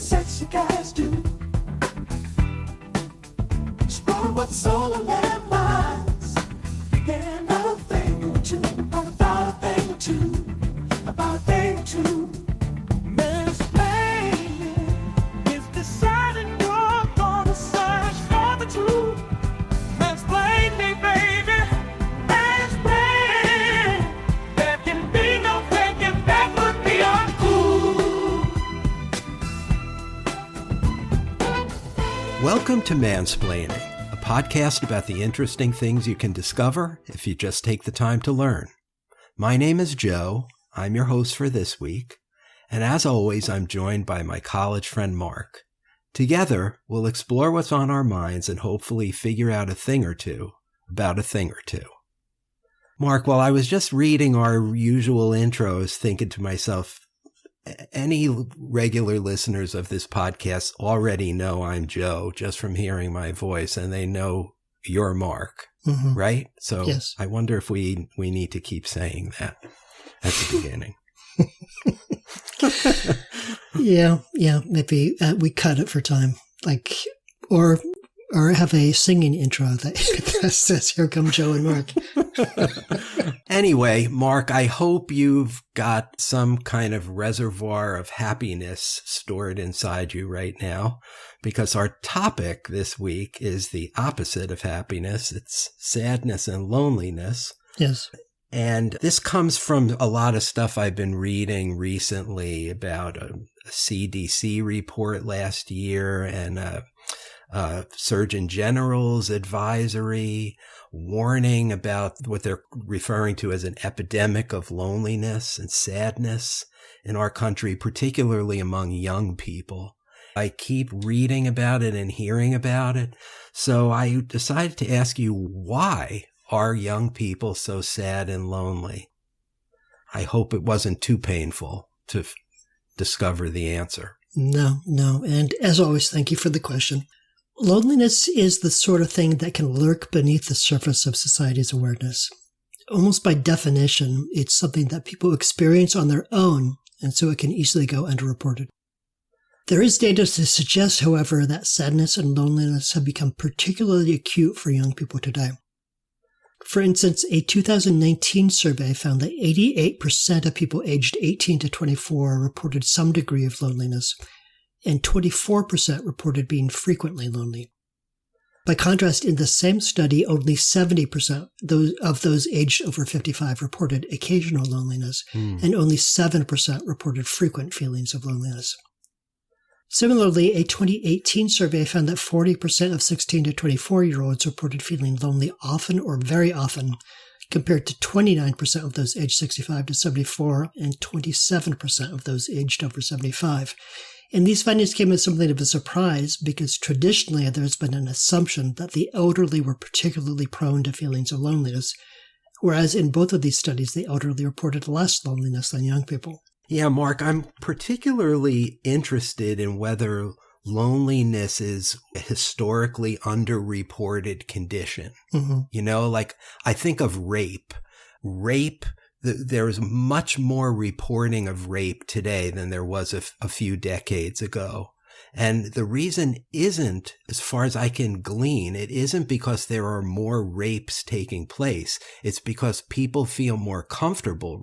sexy guys do. Explore what's all in their minds. Yeah, about a thing or two, about a thing or two, about a thing or two. Mansplaining is deciding you're gonna search for the truth. Mansplain me, baby. Mansplain. There can be no taking back would be uncool. Welcome to Mansplaining, a podcast about the interesting things you can discover if you just take the time to learn. My name is Joe. I'm your host for this week. And as always, I'm joined by my college friend Mark. Together, we'll explore what's on our minds and hopefully figure out a thing or two about a thing or two. Mark, while I was just reading our usual intros, thinking to myself, any regular listeners of this podcast already know I'm Joe just from hearing my voice, and they know you're Mark, right? So Yes. I wonder if we need to keep saying that at the beginning. Yeah. Maybe we cut it for time, or have a singing intro that says, "Here come Joe and Mark." Anyway, Mark, I hope you've got some kind of reservoir of happiness stored inside you right now, because our topic this week is the opposite of happiness. It's sadness and loneliness. Yes. And this comes from a lot of stuff I've been reading recently about a CDC report last year and a Surgeon General's advisory warning about what they're referring to as an epidemic of loneliness and sadness in our country, particularly among young people. I keep reading about it and hearing about it. So I decided to ask you, why are young people so sad and lonely? I hope it wasn't too painful to discover the answer. No. And as always, thank you for the question. Loneliness is the sort of thing that can lurk beneath the surface of society's awareness. Almost by definition, it's something that people experience on their own, and so it can easily go underreported. There is data to suggest, however, that sadness and loneliness have become particularly acute for young people today. For instance, a 2019 survey found that 88% of people aged 18 to 24 reported some degree of loneliness, and 24% reported being frequently lonely. By contrast, in the same study, only 70% of those aged over 55 reported occasional loneliness, and only 7% reported frequent feelings of loneliness. Similarly, a 2018 survey found that 40% of 16 to 24-year-olds reported feeling lonely often or very often, compared to 29% of those aged 65 to 74 and 27% of those aged over 75. And these findings came as something of a surprise because traditionally there's been an assumption that the elderly were particularly prone to feelings of loneliness, whereas in both of these studies, the elderly reported less loneliness than young people. Yeah, Mark, I'm particularly interested in whether loneliness is a historically underreported condition. You know, like I think of rape. There's much more reporting of rape today than there was a few decades ago. And the reason isn't, as far as I can glean, it isn't because there are more rapes taking place. It's because people feel more comfortable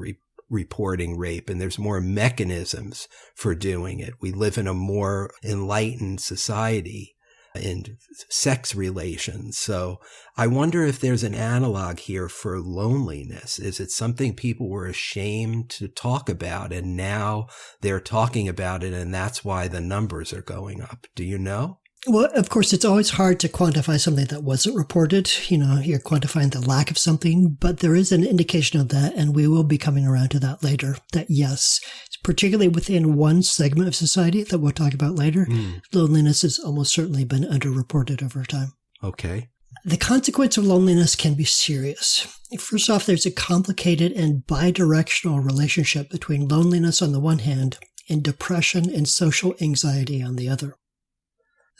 reporting rape, and there's more mechanisms for doing it. We live in a more enlightened society in sex relations. So I wonder if there's an analog here for loneliness. Is it something people were ashamed to talk about, and now they're talking about it, and that's why the numbers are going up? Do you know? Well, of course, it's always hard to quantify something that wasn't reported. You know, you're quantifying the lack of something, but there is an indication of that, and we will be coming around to that later, that yes, particularly within one segment of society that we'll talk about later, loneliness has almost certainly been underreported over time. Okay. The consequence of loneliness can be serious. First off, there's a complicated and bidirectional relationship between loneliness on the one hand and depression and social anxiety on the other.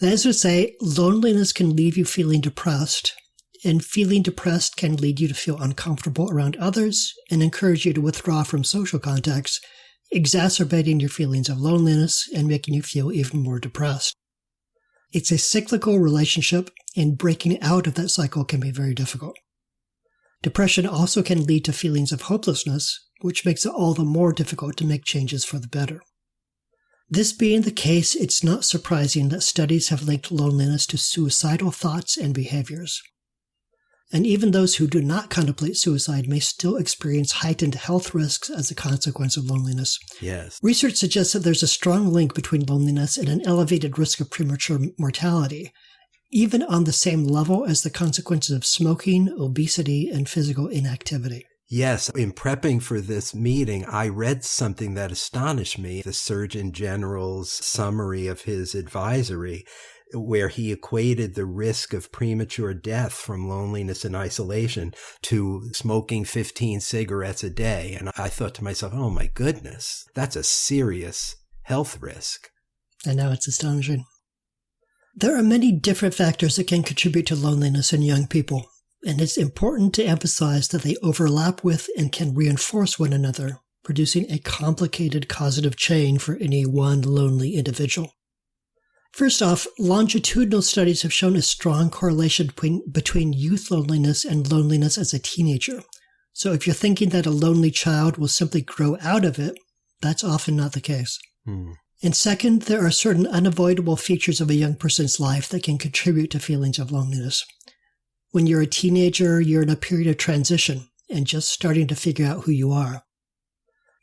That is to say, loneliness can leave you feeling depressed, and feeling depressed can lead you to feel uncomfortable around others and encourage you to withdraw from social contacts, exacerbating your feelings of loneliness and making you feel even more depressed. It's a cyclical relationship, and breaking out of that cycle can be very difficult. Depression also can lead to feelings of hopelessness, which makes it all the more difficult to make changes for the better. This being the case, it's not surprising that studies have linked loneliness to suicidal thoughts and behaviors. And even those who do not contemplate suicide may still experience heightened health risks as a consequence of loneliness. Yes. Research suggests that there's a strong link between loneliness and an elevated risk of premature mortality, even on the same level as the consequences of smoking, obesity, and physical inactivity. Yes, in prepping for this meeting, I read something that astonished me, the Surgeon General's summary of his advisory, where he equated the risk of premature death from loneliness and isolation to smoking 15 cigarettes a day. And I thought to myself, oh my goodness, that's a serious health risk. I know, it's astonishing. There are many different factors that can contribute to loneliness in young people, and it's important to emphasize that they overlap with and can reinforce one another, producing a complicated causative chain for any one lonely individual. First off, longitudinal studies have shown a strong correlation between youth loneliness and loneliness as a teenager. So if you're thinking that a lonely child will simply grow out of it, that's often not the case. And second, there are certain unavoidable features of a young person's life that can contribute to feelings of loneliness. When you're a teenager, you're in a period of transition and just starting to figure out who you are.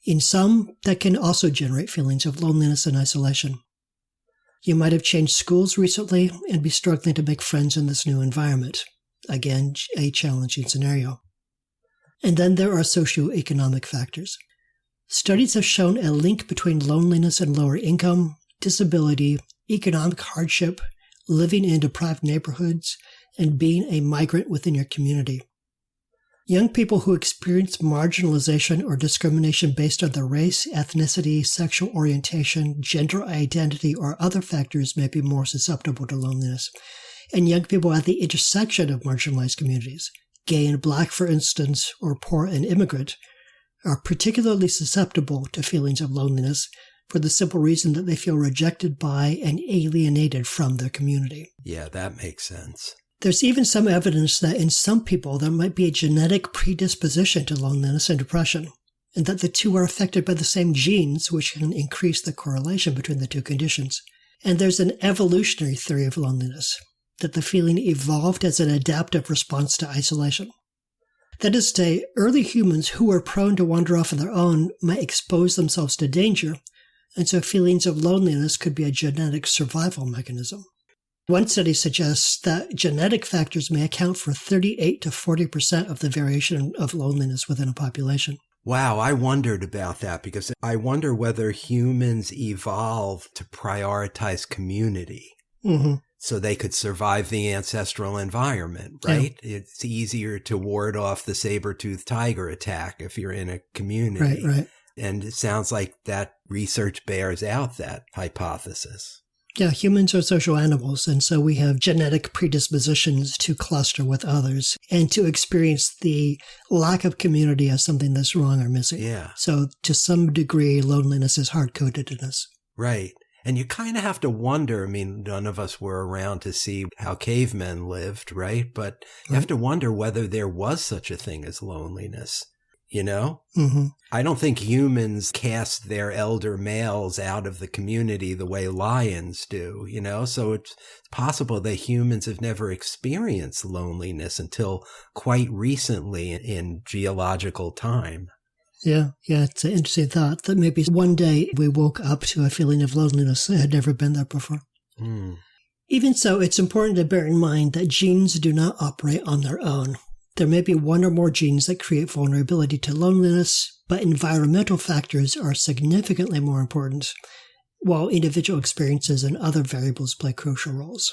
In some, that can also generate feelings of loneliness and isolation. You might have changed schools recently and be struggling to make friends in this new environment. Again, a challenging scenario. And then there are socioeconomic factors. Studies have shown a link between loneliness and lower income, disability, economic hardship, living in deprived neighborhoods, and being a migrant within your community. Young people who experience marginalization or discrimination based on their race, ethnicity, sexual orientation, gender identity, or other factors may be more susceptible to loneliness. And young people at the intersection of marginalized communities, gay and black, for instance, or poor and immigrant, are particularly susceptible to feelings of loneliness for the simple reason that they feel rejected by and alienated from their community. Yeah, that makes sense. There's even some evidence that in some people there might be a genetic predisposition to loneliness and depression, and that the two are affected by the same genes, which can increase the correlation between the two conditions. And there's an evolutionary theory of loneliness, that the feeling evolved as an adaptive response to isolation. That is to say, early humans who were prone to wander off on their own might expose themselves to danger, and so feelings of loneliness could be a genetic survival mechanism. One study suggests that genetic factors may account for 38 to 40% of the variation of loneliness within a population. Wow, I wondered about that because I wonder whether humans evolved to prioritize community so they could survive the ancestral environment, right? Yeah. It's easier to ward off the saber-toothed tiger attack if you're in a community. Right. And it sounds like that research bears out that hypothesis. Yeah, humans are social animals, and so we have genetic predispositions to cluster with others and to experience the lack of community as something that's wrong or missing. Yeah. So to some degree, loneliness is hard-coded in us. Right. And you kind of have to wonder, I mean, none of us were around to see how cavemen lived, right? But you have to wonder whether there was such a thing as loneliness. You know? I don't think humans cast their elder males out of the community the way lions do, you know? So it's possible that humans have never experienced loneliness until quite recently in geological time. Yeah, it's an interesting thought that maybe one day we woke up to a feeling of loneliness that had never been there before. Even so, it's important to bear in mind that genes do not operate on their own. There may be one or more genes that create vulnerability to loneliness, but environmental factors are significantly more important, while individual experiences and other variables play crucial roles.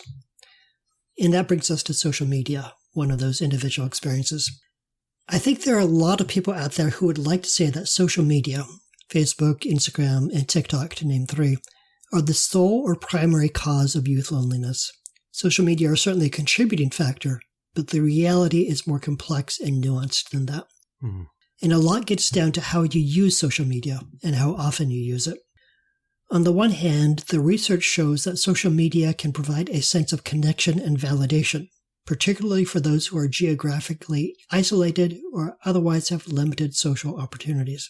And that brings us to social media, one of those individual experiences. I think there are a lot of people out there who would like to say that social media, Facebook, Instagram, and TikTok, to name three, are the sole or primary cause of youth loneliness. Social media are certainly a contributing factor, but the reality is more complex and nuanced than that. And a lot gets down to how you use social media and how often you use it. On the one hand, the research shows that social media can provide a sense of connection and validation, particularly for those who are geographically isolated or otherwise have limited social opportunities.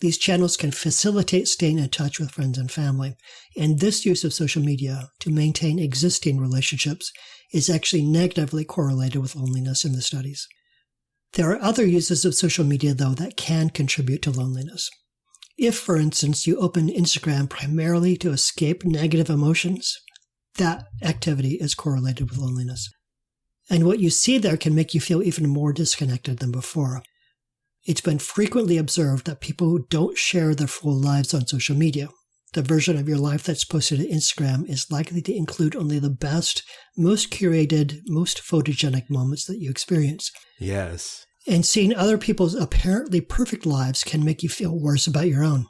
These channels can facilitate staying in touch with friends and family, and this use of social media to maintain existing relationships is actually negatively correlated with loneliness in the studies. There are other uses of social media, though, that can contribute to loneliness. If, for instance, you open Instagram primarily to escape negative emotions, that activity is correlated with loneliness. And what you see there can make you feel even more disconnected than before. It's been frequently observed that people who don't share their full lives on social media, the version of your life that's posted to Instagram, is likely to include only the best, most curated, most photogenic moments that you experience. Yes. And seeing other people's apparently perfect lives can make you feel worse about your own.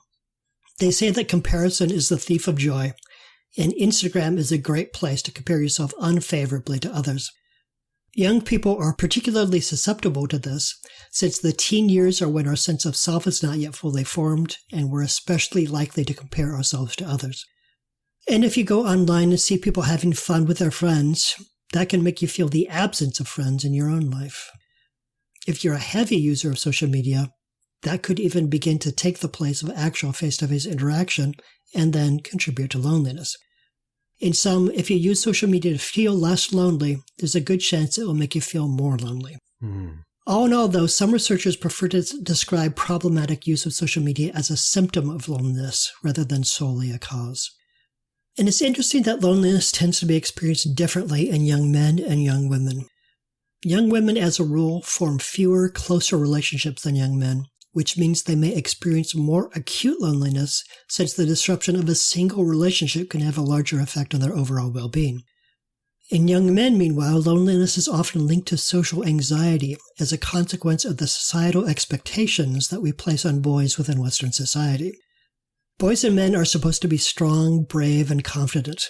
They say that comparison is the thief of joy, and Instagram is a great place to compare yourself unfavorably to others. Young people are particularly susceptible to this, since the teen years are when our sense of self is not yet fully formed, and we're especially likely to compare ourselves to others. And if you go online and see people having fun with their friends, that can make you feel the absence of friends in your own life. If you're a heavy user of social media, that could even begin to take the place of actual face-to-face interaction and then contribute to loneliness. In sum, if you use social media to feel less lonely, there's a good chance it will make you feel more lonely. All in all, though, some researchers prefer to describe problematic use of social media as a symptom of loneliness rather than solely a cause. And it's interesting that loneliness tends to be experienced differently in young men and young women. Young women, as a rule, form fewer, closer relationships than young men, which means they may experience more acute loneliness since the disruption of a single relationship can have a larger effect on their overall well-being. In young men, meanwhile, loneliness is often linked to social anxiety as a consequence of the societal expectations that we place on boys within Western society. Boys and men are supposed to be strong, brave, and confident.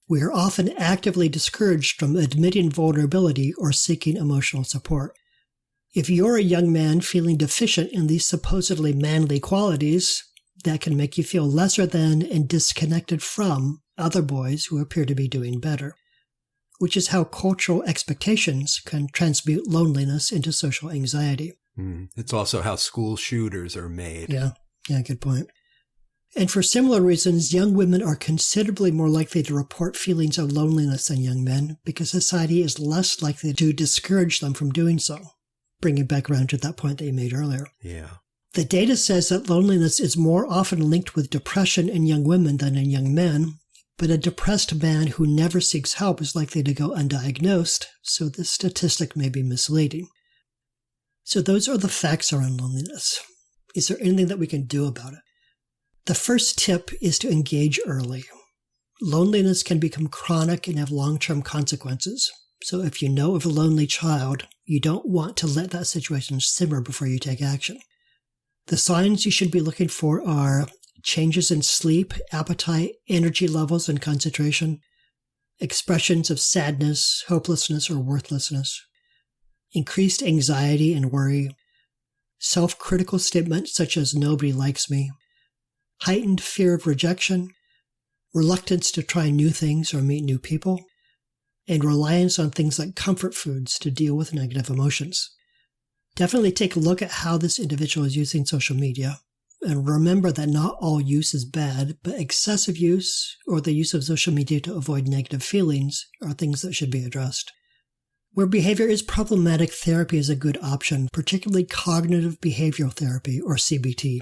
We are often actively discouraged from admitting vulnerability or seeking emotional support. If you're a young man feeling deficient in these supposedly manly qualities, that can make you feel lesser than and disconnected from other boys who appear to be doing better, which is how cultural expectations can transmute loneliness into social anxiety. It's also how school shooters are made. Yeah, good point. And for similar reasons, young women are considerably more likely to report feelings of loneliness than young men because society is less likely to discourage them from doing so, bringing back around to that point that you made earlier. Yeah. The data says that loneliness is more often linked with depression in young women than in young men, but a depressed man who never seeks help is likely to go undiagnosed, so this statistic may be misleading. So those are the facts around loneliness. Is there anything that we can do about it? The first tip is to engage early. Loneliness can become chronic and have long-term consequences. So if you know of a lonely child, you don't want to let that situation simmer before you take action. The signs you should be looking for are changes in sleep, appetite, energy levels, and concentration, expressions of sadness, hopelessness, or worthlessness, increased anxiety and worry, self-critical statements such as "nobody likes me," heightened fear of rejection, reluctance to try new things or meet new people, and reliance on things like comfort foods to deal with negative emotions. Definitely take a look at how this individual is using social media, and remember that not all use is bad, but excessive use or the use of social media to avoid negative feelings are things that should be addressed. Where behavior is problematic, therapy is a good option, particularly cognitive behavioral therapy or CBT.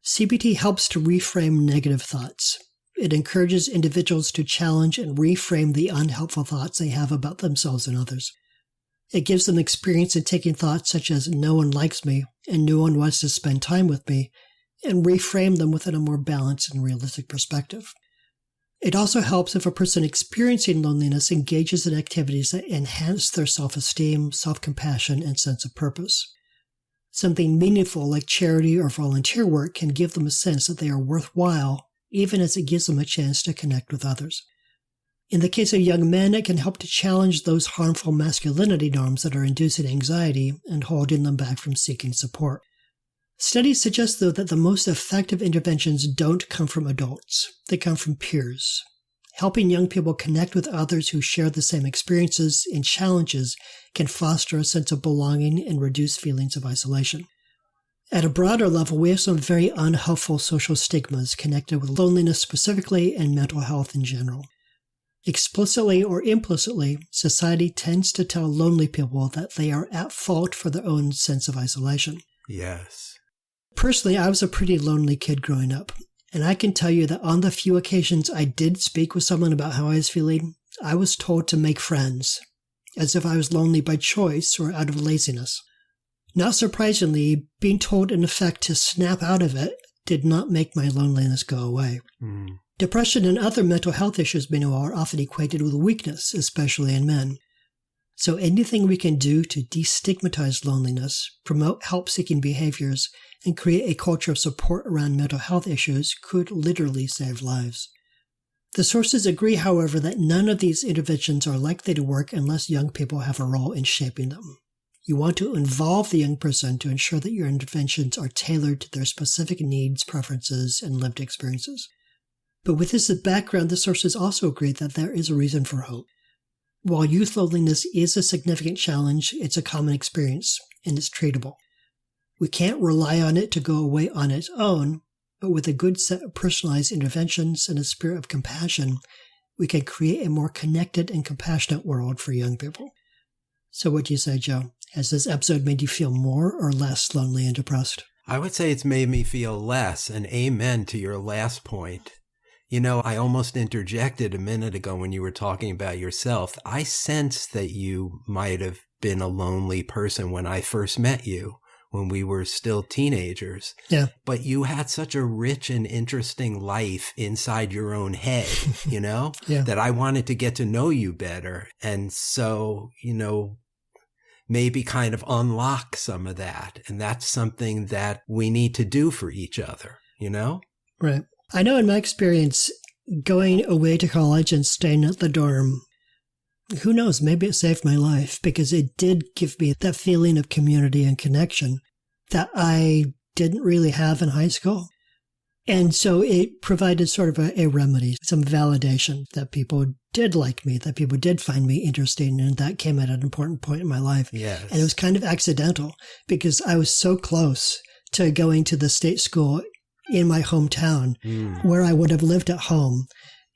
CBT helps to reframe negative thoughts. It encourages individuals to challenge and reframe the unhelpful thoughts they have about themselves and others. It gives them experience in taking thoughts such as "no one likes me" and "no one wants to spend time with me," and reframe them within a more balanced and realistic perspective. It also helps if a person experiencing loneliness engages in activities that enhance their self-esteem, self-compassion, and sense of purpose. Something meaningful like charity or volunteer work can give them a sense that they are worthwhile, even as it gives them a chance to connect with others. In the case of young men, it can help to challenge those harmful masculinity norms that are inducing anxiety and holding them back from seeking support. Studies suggest, though, that the most effective interventions don't come from adults. They come from peers. Helping young people connect with others who share the same experiences and challenges can foster a sense of belonging and reduce feelings of isolation. At a broader level, we have some very unhelpful social stigmas connected with loneliness specifically and mental health in general. Explicitly or implicitly, society tends to tell lonely people that they are at fault for their own sense of isolation. Yes. Personally, I was a pretty lonely kid growing up, and I can tell you that on the few occasions I did speak with someone about how I was feeling, I was told to make friends, as if I was lonely by choice or out of laziness. Not surprisingly, being told in effect to snap out of it did not make my loneliness go away. Depression and other mental health issues, meanwhile, are often equated with weakness, especially in men. So anything we can do to destigmatize loneliness, promote help-seeking behaviors, and create a culture of support around mental health issues could literally save lives. The sources agree, however, that none of these interventions are likely to work unless young people have a role in shaping them. You want to involve the young person to ensure that your interventions are tailored to their specific needs, preferences, and lived experiences. But with this as background, the sources also agree that there is a reason for hope. While youth loneliness is a significant challenge, it's a common experience, and it's treatable. We can't rely on it to go away on its own, but with a good set of personalized interventions and a spirit of compassion, we can create a more connected and compassionate world for young people. So what do you say, Joe? Has this episode made you feel more or less lonely and depressed? I would say it's made me feel less, and amen to your last point. You know, I almost interjected a minute ago when you were talking about yourself. I sense that you might have been a lonely person when I first met you, when we were still teenagers. Yeah. But you had such a rich and interesting life inside your own head, you know, that I wanted to get to know you better. And so, you know, maybe kind of unlock some of that. And that's something that we need to do for each other, you know? Right. I know in my experience, going away to college and staying at the dorm, who knows, maybe it saved my life because it did give me that feeling of community and connection that I didn't really have in high school. And so it provided sort of a remedy, some validation that people did like me, that people did find me interesting, and that came at an important point in my life. Yes. And it was kind of accidental because I was so close to going to the state school in my hometown where I would have lived at home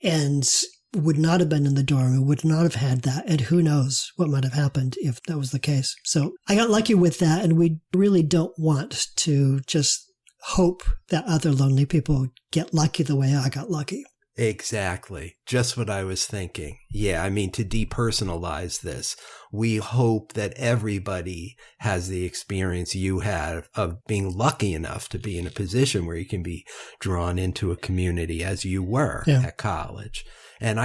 and would not have been in the dorm and would not have had that. And who knows what might have happened if that was the case. So I got lucky with that. And we really don't want to just hope that other lonely people get lucky the way I got lucky. Exactly. Just what I was thinking. Yeah, I mean, to depersonalize this, we hope that everybody has the experience you had of being lucky enough to be in a position where you can be drawn into a community as you were at college. And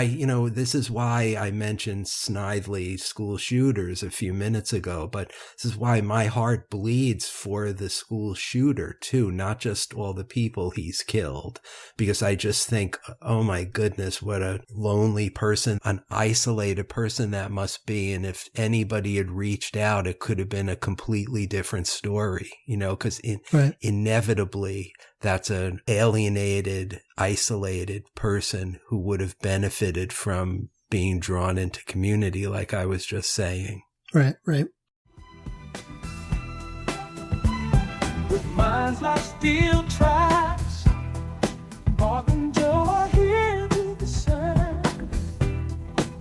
this is why I mentioned Snidely school shooters a few minutes ago, but this is why my heart bleeds for the school shooter too, not just all the people he's killed, because I just think, oh my goodness, what a lonely person, an isolated person that must be. And if anybody had reached out, it could have been a completely different story, because inevitably that's an alienated, isolated person who would have benefited from being drawn into community, like I was just saying. Right. With minds like steel tracks, more than joy here to discern.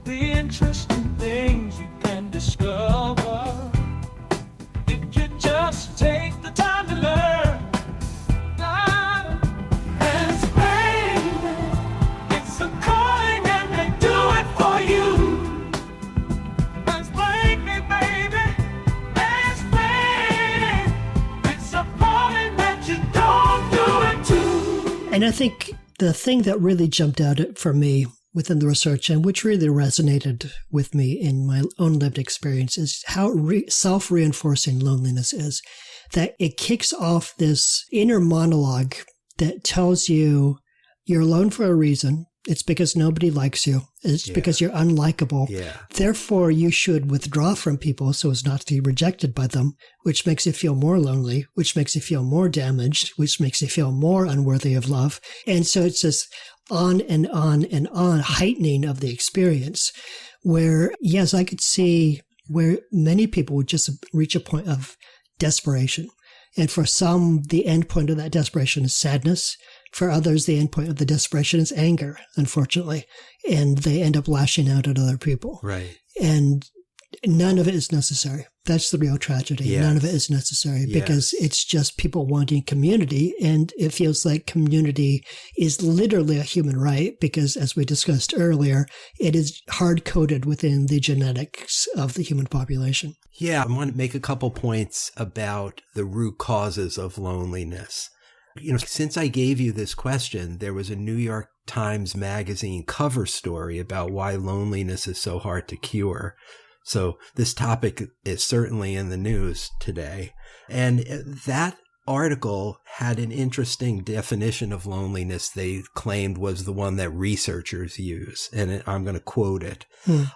The interesting things you can discover if you just take the time to learn. And I think the thing that really jumped out for me within the research and which really resonated with me in my own lived experience is how self-reinforcing loneliness is. That it kicks off this inner monologue that tells you you're alone for a reason, It's because nobody likes you. It's because you're unlikable. Yeah. Therefore, you should withdraw from people so as not to be rejected by them, which makes you feel more lonely, which makes you feel more damaged, which makes you feel more unworthy of love. And so it's this on and on and on heightening of the experience where, yes, I could see where many people would just reach a point of desperation. And for some, the end point of that desperation is sadness. For others, the end point of the desperation is anger, unfortunately. And they end up lashing out at other people. Right. And none of it is necessary. That's the real tragedy. Yes. None of it is necessary because it's just people wanting community. And it feels like community is literally a human right because, as we discussed earlier, it is hard-coded within the genetics of the human population. Yeah, I want to make a couple points about the root causes of loneliness. You know, since I gave you this question, there was a New York Times Magazine cover story about why loneliness is so hard to cure. So this topic is certainly in the news today. And that article had an interesting definition of loneliness they claimed was the one that researchers use. And I'm going to quote it.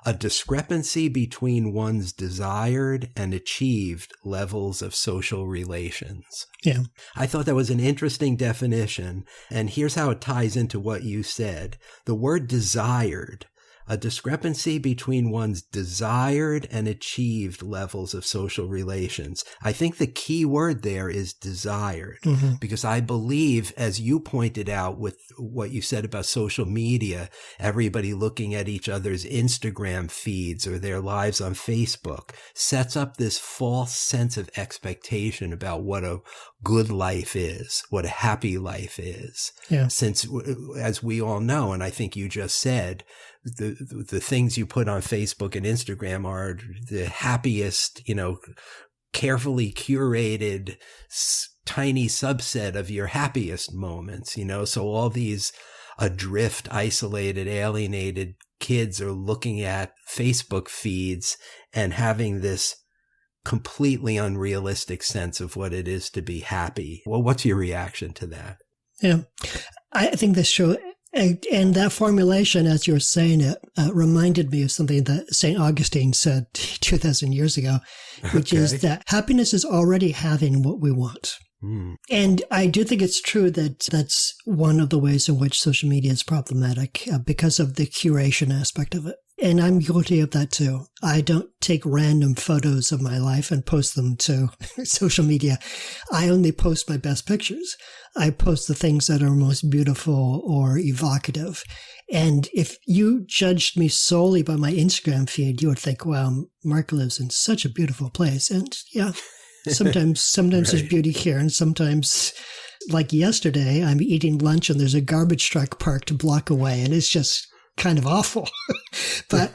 A discrepancy between one's desired and achieved levels of social relations. Yeah. I thought that was an interesting definition. And here's how it ties into what you said. The word desired, a discrepancy between one's desired and achieved levels of social relations. I think the key word there is desired, because I believe, as you pointed out with what you said about social media, everybody looking at each other's Instagram feeds or their lives on Facebook sets up this false sense of expectation about what a good life is, what a happy life is. Yeah. Since, as we all know, and I think you just said, the things you put on Facebook and Instagram are the happiest, carefully curated tiny subset of your happiest moments, so all these adrift, isolated, alienated kids are looking at Facebook feeds and having this completely unrealistic sense of what it is to be happy. Well, what's your reaction to that? Yeah, I think this show, and that formulation, as you were saying it, reminded me of something that St. Augustine said 2,000 years ago, which is that happiness is already having what we want. And I do think it's true that that's one of the ways in which social media is problematic because of the curation aspect of it. And I'm guilty of that too. I don't take random photos of my life and post them to social media. I only post my best pictures. I post the things that are most beautiful or evocative. And if you judged me solely by my Instagram feed, you would think, wow, Mark lives in such a beautiful place. And yeah, sometimes right. There's beauty here. And sometimes, like yesterday, I'm eating lunch and there's a garbage truck parked a block away. And it's just kind of awful, but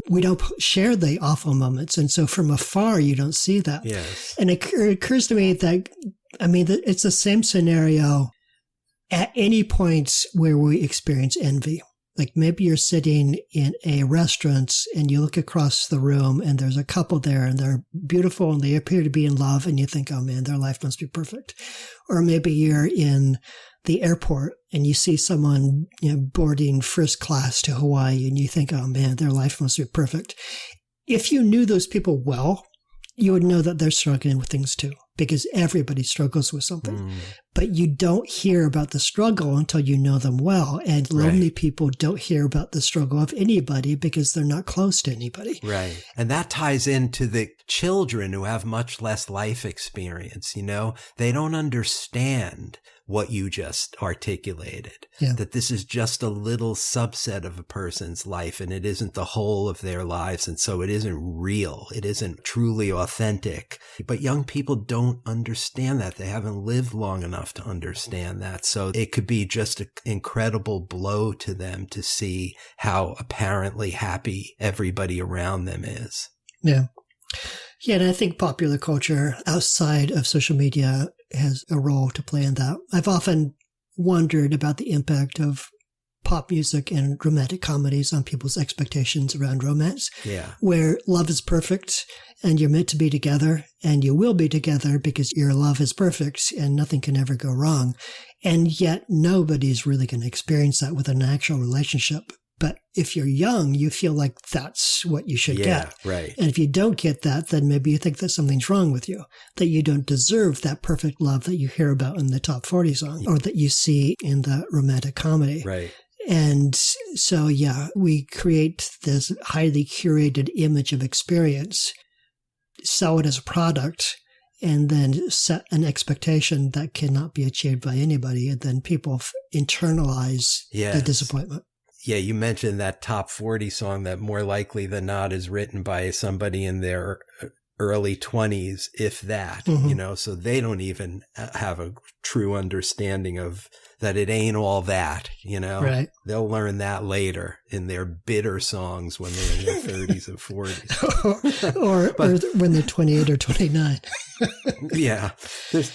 we don't share the awful moments. And so from afar, you don't see that. Yes. And it occurs to me that, it's the same scenario at any point where we experience envy. Like maybe you're sitting in a restaurant and you look across the room and there's a couple there and they're beautiful and they appear to be in love and you think, oh man, their life must be perfect. Or maybe you're in the airport and you see someone boarding first class to Hawaii and you think, oh man, their life must be perfect. If you knew those people well, you would know that they're struggling with things too, because everybody struggles with something. But you don't hear about the struggle until you know them well. And lonely people don't hear about the struggle of anybody because they're not close to anybody. Right. And that ties into the children who have much less life experience. They don't understand what you just articulated, that this is just a little subset of a person's life and it isn't the whole of their lives. And so it isn't real. It isn't truly authentic. But young people don't understand that. They haven't lived long enough to understand that. So it could be just an incredible blow to them to see how apparently happy everybody around them is. Yeah. Yeah, and I think popular culture outside of social media has a role to play in that. I've often wondered about the impact of pop music and romantic comedies on people's expectations around romance. Yeah. Where love is perfect and you're meant to be together and you will be together because your love is perfect and nothing can ever go wrong. And yet nobody's really going to experience that with an actual relationship. But if you're young, you feel like that's what you should get. Right. And if you don't get that, then maybe you think that something's wrong with you, that you don't deserve that perfect love that you hear about in the top 40 song or that you see in the romantic comedy. Right. And so, yeah, we create this highly curated image of experience, sell it as a product, and then set an expectation that cannot be achieved by anybody. And then people internalize the disappointment. Yeah, you mentioned that top 40 song that more likely than not is written by somebody in their early 20s, if that, so they don't even have a true understanding of that it ain't all that, Right. They'll learn that later in their bitter songs when they're in their 30s and 40s. or when they're 28 or 29. Yeah. There's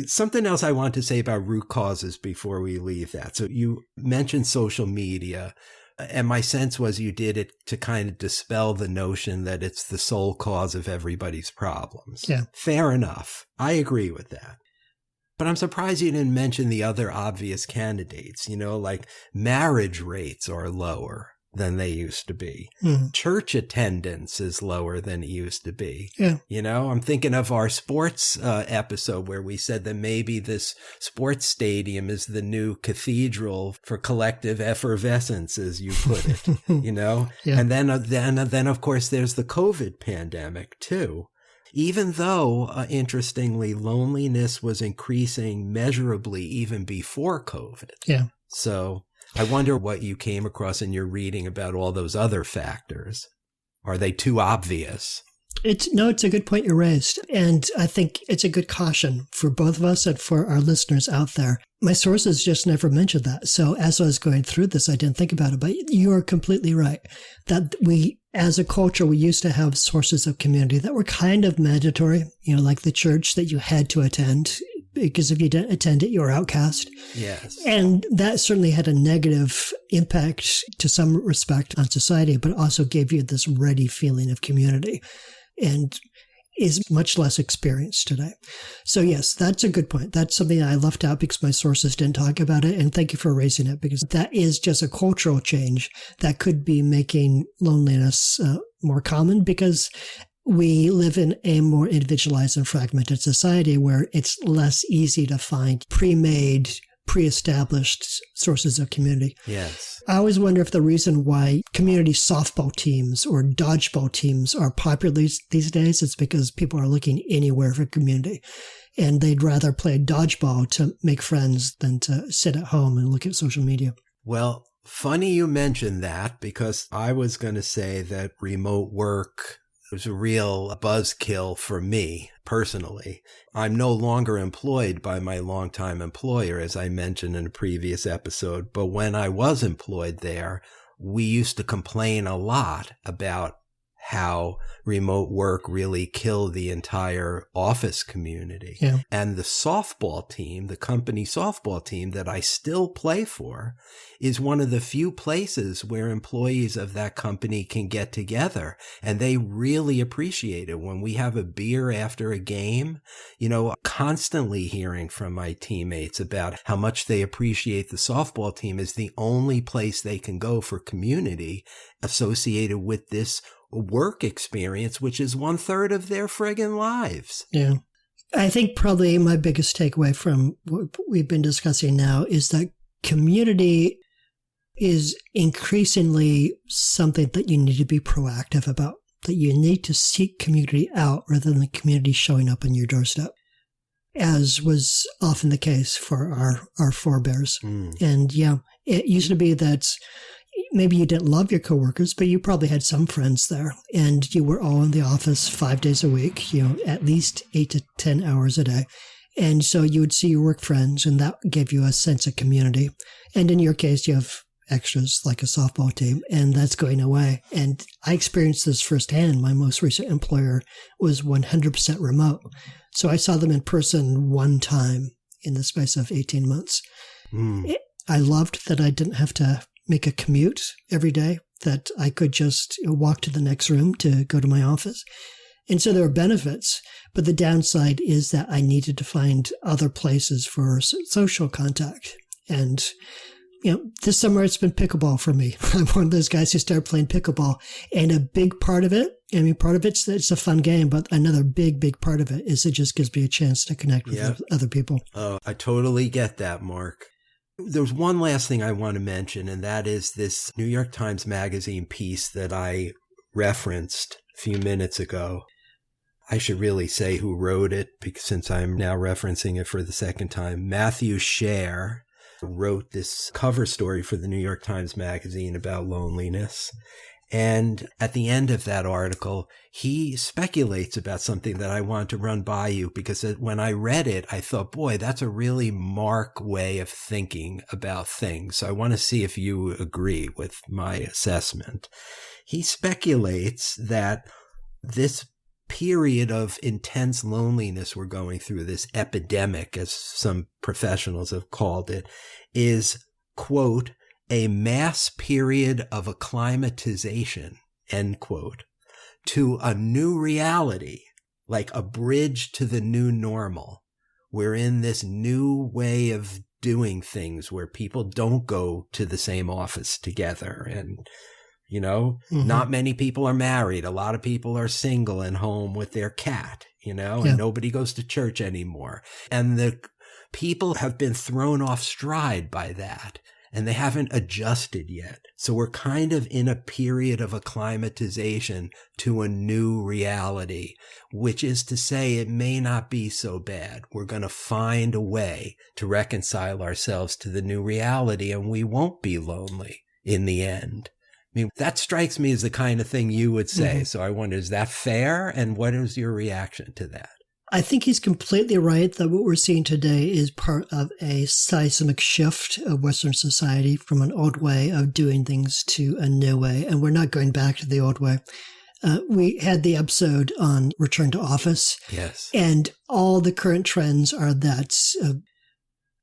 something else I want to say about root causes before we leave that. So you mentioned social media, and my sense was you did it to kind of dispel the notion that it's the sole cause of everybody's problems. Yeah. Fair enough. I agree with that. But I'm surprised you didn't mention the other obvious candidates, like marriage rates are lower than they used to be. Church attendance is lower than it used to be. Yeah. I'm thinking of our sports episode where we said that maybe this sports stadium is the new cathedral for collective effervescence, as you put it, Yeah. And then of course there's the COVID pandemic too. Even though, interestingly, loneliness was increasing measurably even before COVID. Yeah. So I wonder what you came across in your reading about all those other factors. Are they too obvious? It's a good point you raised. And I think it's a good caution for both of us and for our listeners out there. My sources just never mentioned that. So as I was going through this, I didn't think about it. But you are completely right that we, as a culture, we used to have sources of community that were kind of mandatory, like the church that you had to attend, because if you didn't attend it, you were outcast. Yes. And that certainly had a negative impact to some respect on society, but also gave you this ready feeling of community and is much less experienced today. So yes, that's a good point. That's something I left out because my sources didn't talk about it. And thank you for raising it, because that is just a cultural change that could be making loneliness more common, because we live in a more individualized and fragmented society where it's less easy to find pre-made, pre-established sources of community. Yes. I always wonder if the reason why community softball teams or dodgeball teams are popular these days is because people are looking anywhere for community. And they'd rather play dodgeball to make friends than to sit at home and look at social media. Well, funny you mentioned that, because I was going to say that remote work was a real buzzkill for me personally. I'm no longer employed by my longtime employer, as I mentioned in a previous episode, but when I was employed there, we used to complain a lot about how remote work really killed the entire office community. Yeah. And the softball team, the company softball team that I still play for, is one of the few places where employees of that company can get together. And they really appreciate it. When we have a beer after a game, constantly hearing from my teammates about how much they appreciate the softball team is the only place they can go for community associated with this work experience, which is 1/3 of their friggin' lives. Yeah. I think probably my biggest takeaway from what we've been discussing now is that community is increasingly something that you need to be proactive about, that you need to seek community out rather than the community showing up on your doorstep, as was often the case for our forebears. And yeah, it used to be that maybe you didn't love your coworkers, but you probably had some friends there, and you were all in the office 5 days a week, at least 8 to 10 hours a day. And so you would see your work friends, and that gave you a sense of community. And in your case, you have extras like a softball team, and that's going away. And I experienced this firsthand. My most recent employer was 100% remote. So I saw them in person one time in the space of 18 months. I loved that I didn't have to make a commute every day, that I could just walk to the next room to go to my office. And so there are benefits, but the downside is that I needed to find other places for social contact. And, this summer it's been pickleball for me. I'm one of those guys who started playing pickleball. And a big part of it, part of it's a fun game, but another big, big part of it is it just gives me a chance to connect with other people. Oh, I totally get that, Mark. There's one last thing I want to mention, and that is this New York Times Magazine piece that I referenced a few minutes ago. I should really say who wrote it, because since I'm now referencing it for the second time. Matthew Scher wrote this cover story for the New York Times Magazine about loneliness. And at the end of that article, he speculates about something that I want to run by you, because when I read it, I thought, boy, that's a really Mark way of thinking about things. So I want to see if you agree with my assessment. He speculates that this period of intense loneliness we're going through, this epidemic, as some professionals have called it, is, quote, a mass period of acclimatization, end quote, to a new reality, like a bridge to the new normal. We're in this new way of doing things where people don't go to the same office together. And, not many people are married. A lot of people are single and home with their cat, and nobody goes to church anymore. And the people have been thrown off stride by that. And they haven't adjusted yet. So we're kind of in a period of acclimatization to a new reality, which is to say it may not be so bad. We're going to find a way to reconcile ourselves to the new reality, and we won't be lonely in the end. That strikes me as the kind of thing you would say. Mm-hmm. So I wonder, is that fair? And what is your reaction to that? I think he's completely right that what we're seeing today is part of a seismic shift of Western society from an old way of doing things to a new way. And we're not going back to the old way. We had the episode on return to office. Yes. And all the current trends are that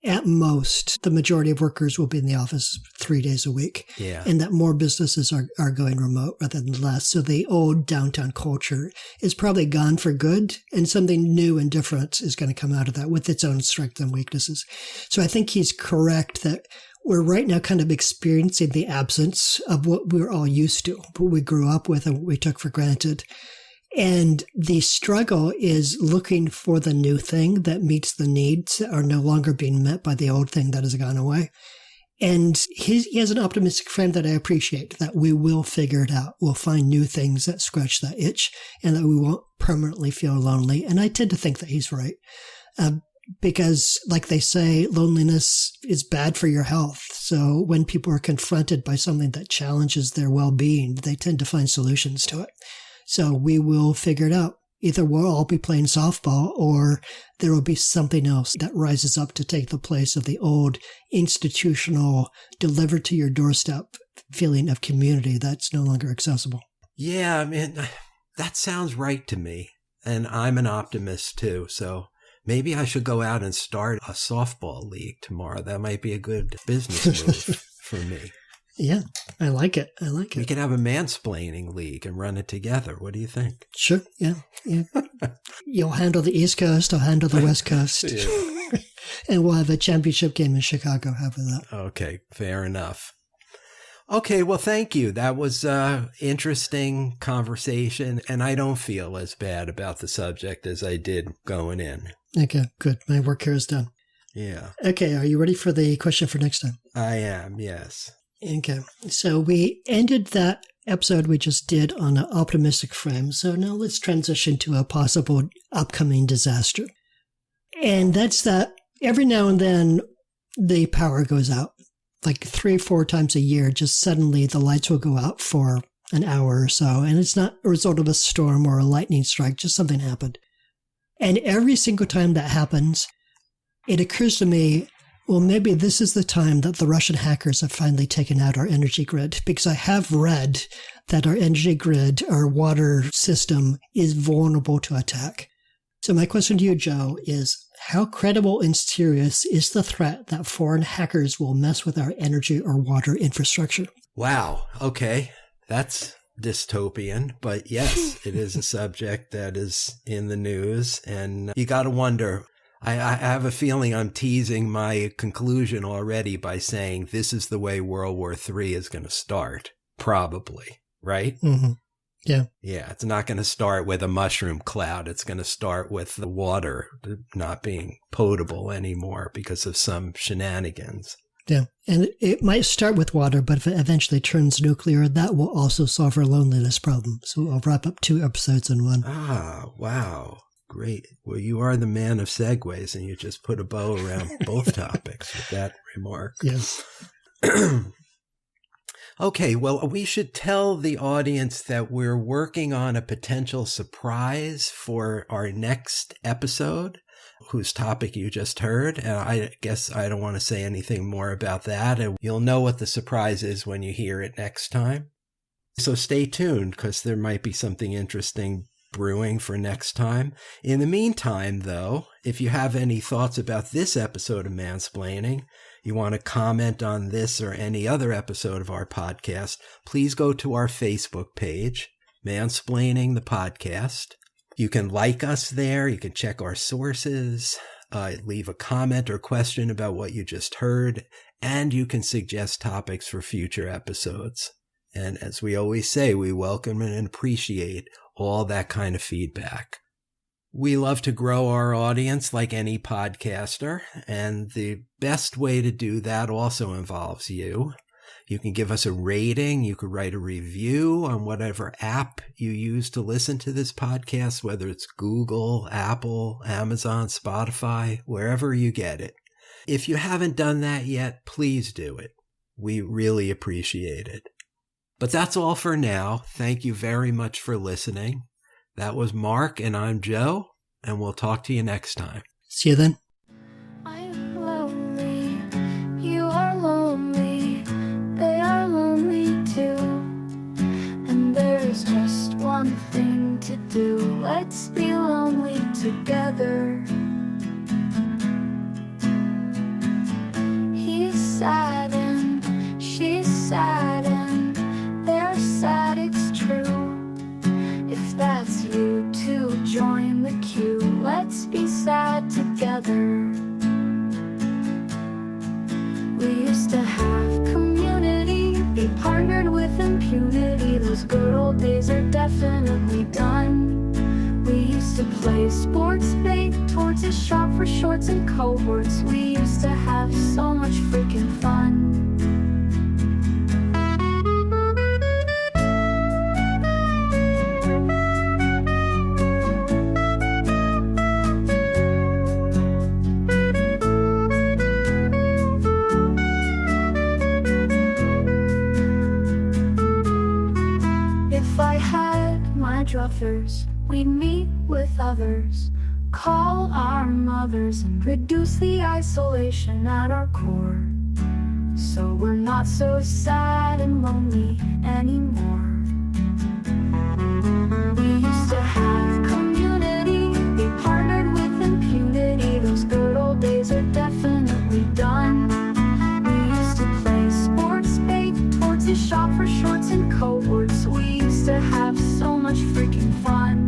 at most, the majority of workers will be in the office 3 days a week. Yeah. And that more businesses are going remote rather than less. So the old downtown culture is probably gone for good, and something new and different is going to come out of that with its own strengths and weaknesses. So I think he's correct that we're right now kind of experiencing the absence of what we're all used to, what we grew up with and what we took for granted. And the struggle is looking for the new thing that meets the needs that are no longer being met by the old thing that has gone away. And he has an optimistic frame that I appreciate, that we will figure it out. We'll find new things that scratch that itch, and that we won't permanently feel lonely. And I tend to think that he's right. Because, like they say, loneliness is bad for your health. So when people are confronted by something that challenges their well-being, they tend to find solutions to it. So we will figure it out. Either we'll all be playing softball, or there will be something else that rises up to take the place of the old institutional, delivered to your doorstep feeling of community that's no longer accessible. Yeah, that sounds right to me. And I'm an optimist too. So maybe I should go out and start a softball league tomorrow. That might be a good business move for me. Yeah, I like it. We could have a mansplaining league and run it together. What do you think? Sure. Yeah. You'll handle the East Coast. I'll handle the West Coast. And we'll have a championship game in Chicago. How about that? Okay. Fair enough. Okay. Well, thank you. That was an interesting conversation. And I don't feel as bad about the subject as I did going in. Okay. Good. My work here is done. Yeah. Okay. Are you ready for the question for next time? I am. Yes. Okay, so we ended that episode we just did on an optimistic frame. So now let's transition to a possible upcoming disaster. And that's that every now and then the power goes out. Like 3 or 4 times a year, just suddenly the lights will go out for an hour or so. And it's not a result of a storm or a lightning strike, just something happened. And every single time that happens, it occurs to me, well, maybe this is the time that the Russian hackers have finally taken out our energy grid, because I have read that our energy grid, our water system, is vulnerable to attack. So my question to you, Joe, is how credible and serious is the threat that foreign hackers will mess with our energy or water infrastructure? Wow. Okay. That's dystopian, but yes, it is a subject that is in the news, and you got to wonder. I have a feeling I'm teasing my conclusion already by saying this is the way World War III is going to start, probably, right? Mm-hmm. Yeah. Yeah, it's not going to start with a mushroom cloud. It's going to start with the water not being potable anymore because of some shenanigans. Yeah, and it might start with water, but if it eventually turns nuclear, that will also solve our loneliness problem. So I'll wrap up 2 episodes in one. Ah, wow. Great. Well, you are the man of segues, and you just put a bow around both topics with that remark. Yes. Okay, well, we should tell the audience that we're working on a potential surprise for our next episode, whose topic you just heard. And I guess I don't want to say anything more about that. And you'll know what the surprise is when you hear it next time. So stay tuned, because there might be something interesting brewing for next time. In the meantime, though, if you have any thoughts about this episode of Mansplaining, you want to comment on this or any other episode of our podcast, please go to our Facebook page, Mansplaining the Podcast. You can like us there. You can check our sources, leave a comment or question about what you just heard, and you can suggest topics for future episodes. And as we always say, we welcome and appreciate all that kind of feedback. We love to grow our audience like any podcaster, and the best way to do that also involves you. You can give us a rating. You could write a review on whatever app you use to listen to this podcast, whether it's Google, Apple, Amazon, Spotify, wherever you get it. If you haven't done that yet, please do it. We really appreciate it. But that's all for now. Thank you very much for listening. That was Mark, and I'm Joe, and we'll talk to you next time. See you then. I'm lonely, you are lonely, they are lonely too. And there's just one thing to do, let's be lonely together. He's sad and she's sad and they're sad, it's true. If that's you too, join the queue, let's be sad together. We used to have community, be partnered with impunity. Those good old days are definitely done. We used to play sports, bake torches, shop for shorts and cohorts. We used to have so much freaking fun. Druthers, we'd meet with others, call our mothers, and reduce the isolation at our core. So we're not so sad and lonely anymore. We used to have community, be partnered with impunity. Those good old days are definitely done. We used to play sports, bake torches, shop for shorts and cohorts. We used to have so much freaking fun.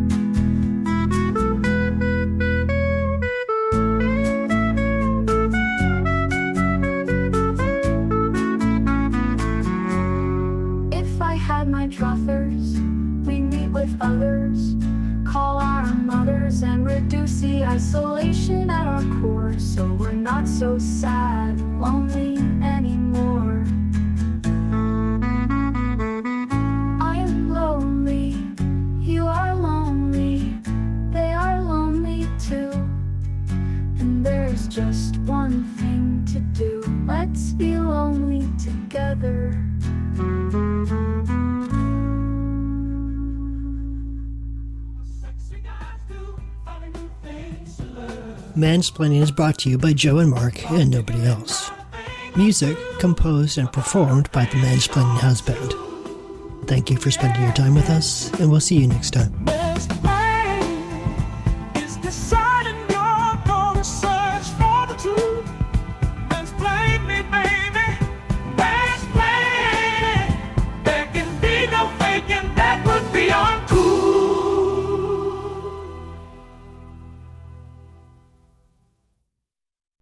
If I had my druthers, we'd meet with others, call our mothers, and reduce the isolation at our core. So we're not so sad, lonely anymore. You are lonely, they are lonely too. And there's just one thing to do, let's be lonely together. Mansplaining is brought to you by Joe and Mark and nobody else. Music composed and performed by the Mansplaining House Band. Thank you for spending your time with us, and we'll see you next time.